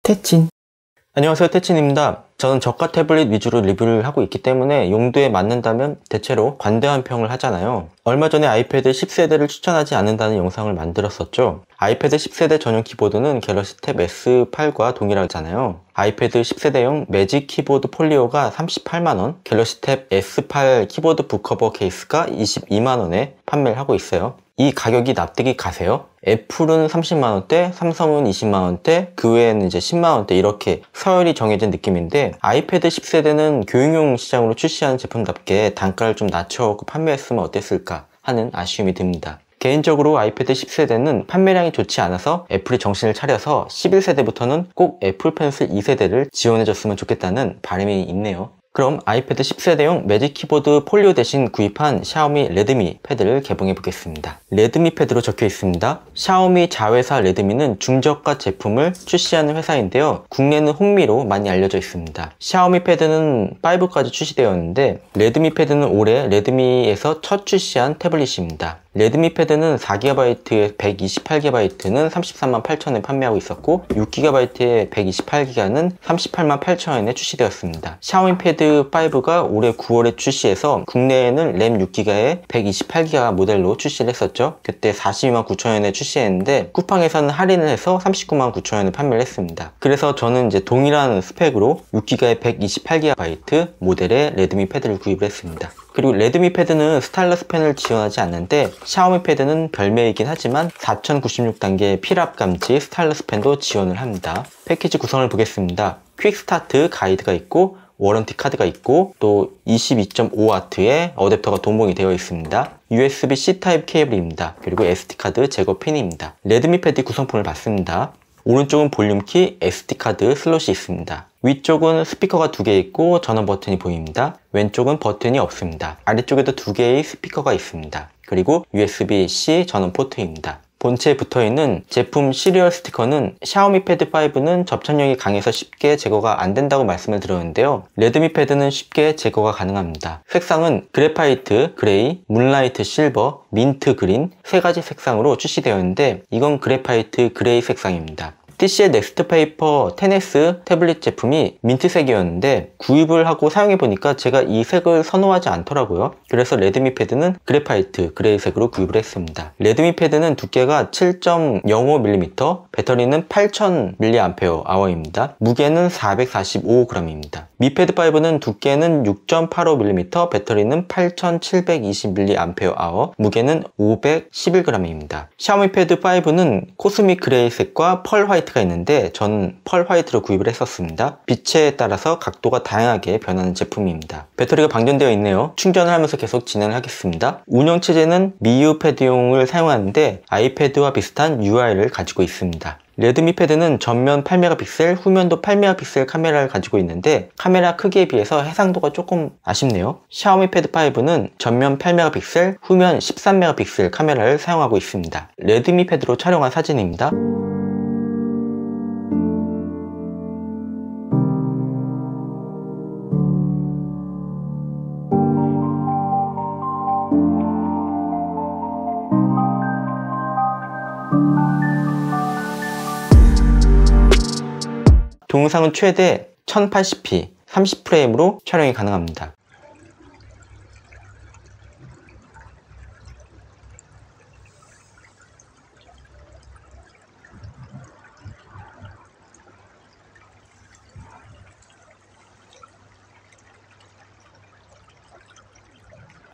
태친. 안녕하세요, 태친입니다. 저는 저가 태블릿 위주로 리뷰를 하고 있기 때문에 용도에 맞는다면 대체로 관대한 평을 하잖아요. 얼마 전에 아이패드 10세대를 추천하지 않는다는 영상을 만들었었죠. 아이패드 10세대 전용 키보드는 갤럭시 탭 S8과 동일하잖아요. 아이패드 10세대용 매직 키보드 폴리오가 38만원, 갤럭시 탭 S8 키보드 북커버 케이스가 22만원에 판매를 하고 있어요. 이 가격이 납득이 가세요? 애플은 30만원대, 삼성은 20만원대, 그 외에는 이제 10만원대 이렇게 서열이 정해진 느낌인데, 아이패드 10세대는 교육용 시장으로 출시하는 제품답게 단가를 좀 낮춰서 판매했으면 어땠을까 하는 아쉬움이 듭니다. 개인적으로 아이패드 10세대는 판매량이 좋지 않아서 애플이 정신을 차려서 11세대부터는 꼭 애플 펜슬 2세대를 지원해줬으면 좋겠다는 바람이 있네요. 그럼 아이패드 10세대용 매직 키보드 폴리오 대신 구입한 샤오미 레드미 패드를 개봉해 보겠습니다. 레드미 패드로 적혀 있습니다. 샤오미 자회사 레드미는 중저가 제품을 출시하는 회사인데요. 국내는 홍미로 많이 알려져 있습니다. 샤오미 패드는 5까지 출시되었는데, 레드미 패드는 올해 레드미에서 첫 출시한 태블릿입니다. 레드미 패드는 4GB에 128GB는 33만 8천원에 판매하고 있었고, 6GB에 128GB는 38만 8천원에 출시되었습니다. 샤오미 패드 5가 올해 9월에 출시해서 국내에는 램 6GB에 128GB 모델로 출시를 했었죠. 그때 42만 9천원에 출시했는데 쿠팡에서는 할인을 해서 39만 9천원에 판매를 했습니다. 그래서 저는 이제 동일한 스펙으로 6GB에 128GB 모델의 레드미 패드를 구입을 했습니다. 그리고 레드미 패드는 스타일러스 펜을 지원하지 않는데, 샤오미 패드는 별매이긴 하지만 4096단계 필압 감지 스타일러스 펜도 지원을 합니다. 패키지 구성을 보겠습니다. 퀵 스타트 가이드가 있고, 워런티 카드가 있고, 또 22.5W의 어댑터가 동봉이 되어 있습니다. USB-C 타입 케이블입니다. 그리고 SD카드 제거 핀입니다. 레드미 패드 구성품을 봤습니다. 오른쪽은 볼륨키, SD카드 슬롯이 있습니다. 위쪽은 스피커가 2개 있고 전원 버튼이 보입니다. 왼쪽은 버튼이 없습니다. 아래쪽에도 2개의 스피커가 있습니다. 그리고 USB-C 전원 포트입니다. 본체에 붙어있는 제품 시리얼 스티커는 샤오미 패드 5는 접착력이 강해서 쉽게 제거가 안 된다고 말씀을 드렸는데요. 레드미 패드는 쉽게 제거가 가능합니다. 색상은 그래파이트, 그레이, 문라이트 실버, 민트 그린 3가지 색상으로 출시되었는데, 이건 그래파이트 그레이 색상입니다. TCL 넥스트 페이퍼 10S 태블릿 제품이 민트색이었는데 구입을 하고 배워보니까 제가 이 색을 선호하지 않더라고요. 그래서 레드미 패드는 그래파이트 그레이색으로 구입을 했습니다. 레드미 패드는 두께가 7.05mm, 배터리는 8000mAh입니다. 무게는 445g입니다. 미 패드 5는 두께는 6.85mm, 배터리는 8720mAh, 무게는 511g입니다. 샤오미 패드 5는 코스믹 그레이색과 펄 화이트가 있는데, 저는 펄 화이트로 구입을 했었습니다. 빛에 따라서 각도가 다양하게 변하는 제품입니다. 배터리가 방전되어 있네요. 충전을 하면서 계속 진행을 하겠습니다. 운영체제는 미유 패드용을 사용하는데 아이패드와 비슷한 UI를 가지고 있습니다. 레드미 패드는 전면 8MP, 후면도 8MP 카메라를 가지고 있는데, 카메라 크기에 비해서 해상도가 조금 아쉽네요. 샤오미 패드 5는 전면 8MP, 후면 13MP 카메라를 사용하고 있습니다. 레드미 패드로 촬영한 사진입니다. 동영상은 최대 1080p 30프레임으로 촬영이 가능합니다.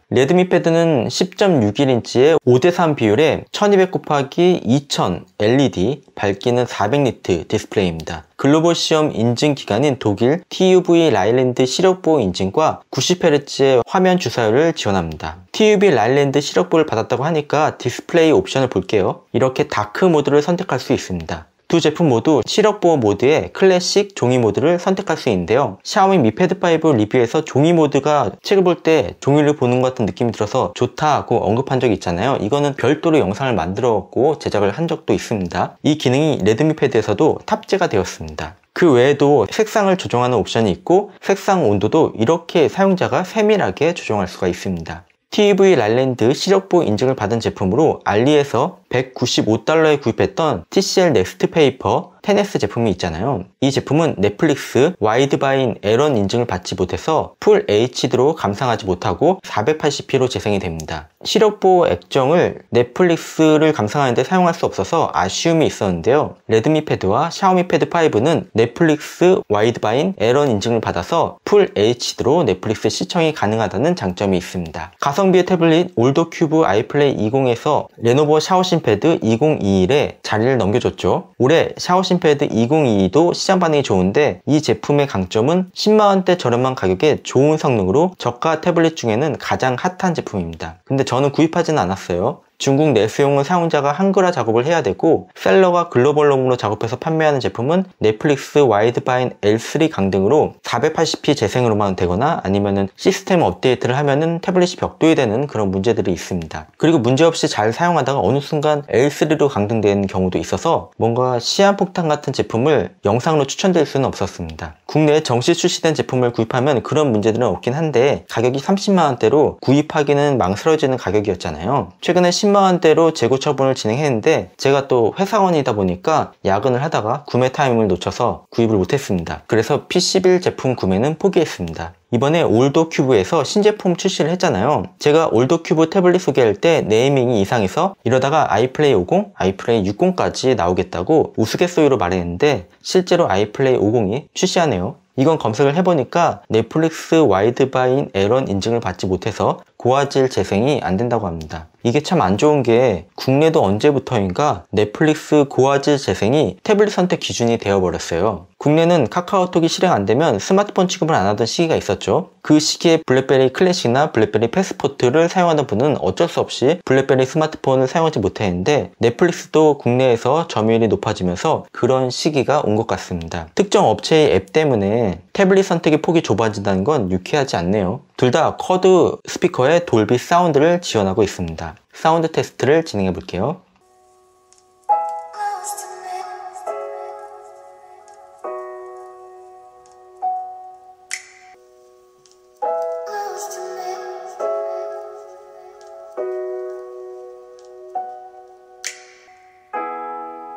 레드미 패드는 10.61인치의 5:3 비율의 1200 곱하기 2000 LED, 밝기는 400니트 디스플레이입니다. 글로벌 시험 인증 기관인 독일 TUV 라일랜드 시력보호 인증과 90Hz의 화면 주사율을 지원합니다. TUV 라일랜드 시력보호를 받았다고 하니까 디스플레이 옵션을 볼게요. 이렇게 다크 모드를 선택할 수 있습니다. 두 제품 모두 시력보호 모드의 클래식 종이 모드를 선택할 수 있는데요. 샤오미 미 패드 5 리뷰에서 종이 모드가 책을 볼 때 종이를 보는 것 같은 느낌이 들어서 좋다고 언급한 적이 있잖아요. 이거는 별도로 영상을 만들었고 제작을 한 적도 있습니다. 이 기능이 레드미 패드에서도 탑재가 되었습니다. 그 외에도 색상을 조정하는 옵션이 있고, 색상 온도도 이렇게 사용자가 세밀하게 조정할 수가 있습니다. TUV 라일랜드 시력보호 인증을 받은 제품으로 알리에서 195달러에 구입했던 TCL 넥스트 페이퍼 10S 제품이 있잖아요. 이 제품은 넷플릭스 와이드바인 에런 인증을 받지 못해서 풀 HD로 감상하지 못하고 480p로 재생이 됩니다. 시력보호 액정을 넷플릭스를 감상하는데 사용할 수 없어서 아쉬움이 있었는데요. 레드미 패드와 샤오미 패드 5는 넷플릭스 와이드바인 에런 인증을 받아서 풀 HD로 넷플릭스 시청이 가능하다는 장점이 있습니다. 가성비의 태블릿 올더큐브 아이플레이 20에서 레노버 샤오신 패드 2021에 자리를 넘겨줬죠. 올해 샤오신 패드 2022도 시장 반응이 좋은데 이 제품의 강점은 10만원대 저렴한 가격에 좋은 성능으로 저가 태블릿 중에는 가장 핫한 제품입니다. 근데 저는 구입하지는 않았어요. 중국 내수용은 사용자가 한글화 작업을 해야 되고 셀러가 글로벌롬으로 작업해서 판매하는 제품은 넷플릭스 와이드바인 L3 강등으로 480p 재생으로만 되거나 아니면은 시스템 업데이트를 하면은 태블릿이 벽돌이 되는 그런 문제들이 있습니다. 그리고 문제없이 잘 사용하다가 어느 순간 L3로 강등되는 경우도 있어서 뭔가 시한폭탄 같은 제품을 영상으로 추천드릴 수는 없었습니다. 국내에 정식 출시된 제품을 구입하면 그런 문제들은 없긴 한데 가격이 30만원대로 구입하기는 망설여지는 가격이었잖아요. 최근에 10만원대로 재고 처분을 진행했는데 제가 또 회사원이다 보니까 야근을 하다가 구매 타이밍을 놓쳐서 구입을 못했습니다. 그래서 P11 제품 구매는 포기했습니다. 이번에 올더큐브에서 신제품 출시를 했잖아요. 제가 올더큐브 태블릿 소개할 때 네이밍이 이상해서 이러다가 아이플레이 50, 아이플레이 60까지 나오겠다고 우스갯소리로 말했는데 실제로 아이플레이 50이 출시하네요. 이건 검색을 해보니까 넷플릭스 와이드바인 에런 인증을 받지 못해서 고화질 재생이 안 된다고 합니다. 이게 참 안 좋은 게 국내도 언제부터인가 넷플릭스 고화질 재생이 태블릿 선택 기준이 되어버렸어요. 국내는 카카오톡이 실행 안 되면 스마트폰 취급을 안 하던 시기가 있었죠. 그 시기에 블랙베리 클래식이나 블랙베리 패스포트를 사용하던 분은 어쩔 수 없이 블랙베리 스마트폰을 사용하지 못했는데 넷플릭스도 국내에서 점유율이 높아지면서 그런 시기가 온 것 같습니다. 특정 업체의 앱 때문에 태블릿 선택의 폭이 좁아진다는 건 유쾌하지 않네요. 둘 다 쿼드 스피커에 돌비 사운드를 지원하고 있습니다. 사운드 테스트를 진행해 볼게요.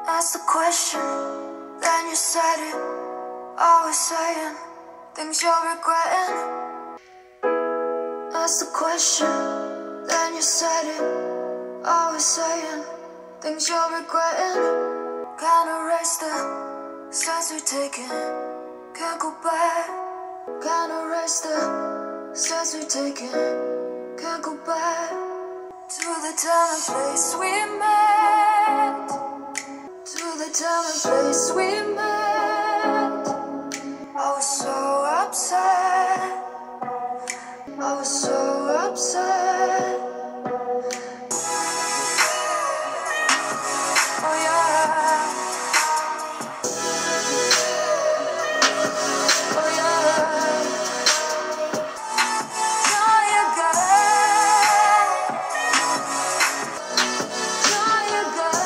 Ask the question, then you said it. Always saying things you're regretting. Ask the question, then you said it. Always saying things you're regretting. Can't erase the steps we've taken. Can't go back. Can't erase the steps we've taken. Can't go back to the time and place we met. To the time and place we met. I was so upset. I was so upset. Oh yeah. Oh yeah. Oh you got it. Oh you got it.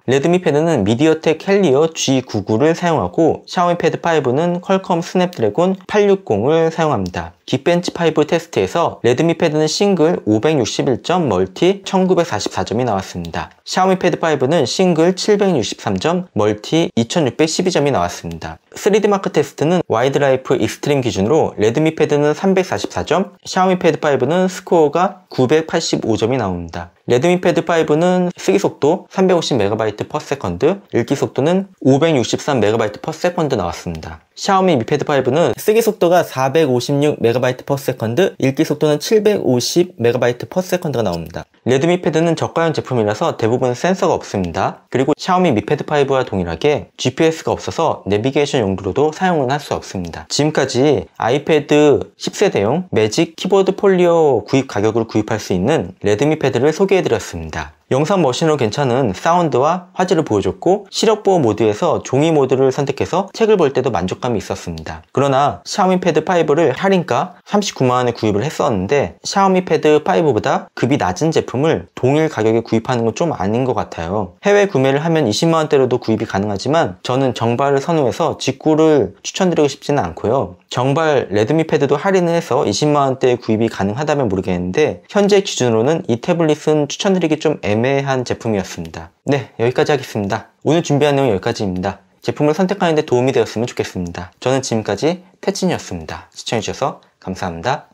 레드미 패드는 미디어텍 헬리오 G99를 사용하고 샤오미 패드 5는 퀄컴 스냅드래곤 860을 사용합니다. 긱벤치5 테스트에서 레드미 패드는 싱글 561점, 멀티 1944점이 나왔습니다. 샤오미 패드 5는 싱글 763점, 멀티 2612점이 나왔습니다. 3D 마크 테스트는 와이드라이프 익스트림 기준으로 레드미 패드는 344점, 샤오미 패드 5는 스코어가 985점이 나옵니다. 레드미 패드 5는 쓰기 속도 350MB/s, 읽기 속도는 563MB/s 나왔습니다. 샤오미 미 패드 5는 쓰기 속도가 456MB/s, 읽기 속도는 750MB/s가 나옵니다. 레드미 패드는 저가형 제품이라서 대부분 센서가 없습니다. 그리고 샤오미 미 패드 5와 동일하게 GPS가 없어서 내비게이션 용도로도 사용은 할 수 없습니다. 지금까지 아이패드 10세대용 매직 키보드 폴리오 구입 가격으로 구입할 수 있는 레드미 패드를 소개해드렸습니다. 영상 머신으로 괜찮은 사운드와 화질을 보여줬고 시력보호 모드에서 종이 모드를 선택해서 책을 볼 때도 만족감이 있었습니다. 그러나 샤오미 패드 5를 할인가 39만원에 구입을 했었는데 샤오미 패드 5보다 급이 낮은 제품을 동일 가격에 구입하는 건 좀 아닌 것 같아요. 해외 구매를 하면 20만원대로도 구입이 가능하지만 저는 정발을 선호해서 직구를 추천드리고 싶지는 않고요. 정발 레드미 패드도 할인을 해서 20만원대에 구입이 가능하다면 모르겠는데 현재 기준으로는 이 태블릿은 추천드리기 좀 애매한 제품이었습니다. 네, 여기까지 하겠습니다. 오늘 준비한 내용은 여기까지입니다. 제품을 선택하는 데 도움이 되었으면 좋겠습니다. 저는 지금까지 태친이었습니다. 시청해주셔서 감사합니다.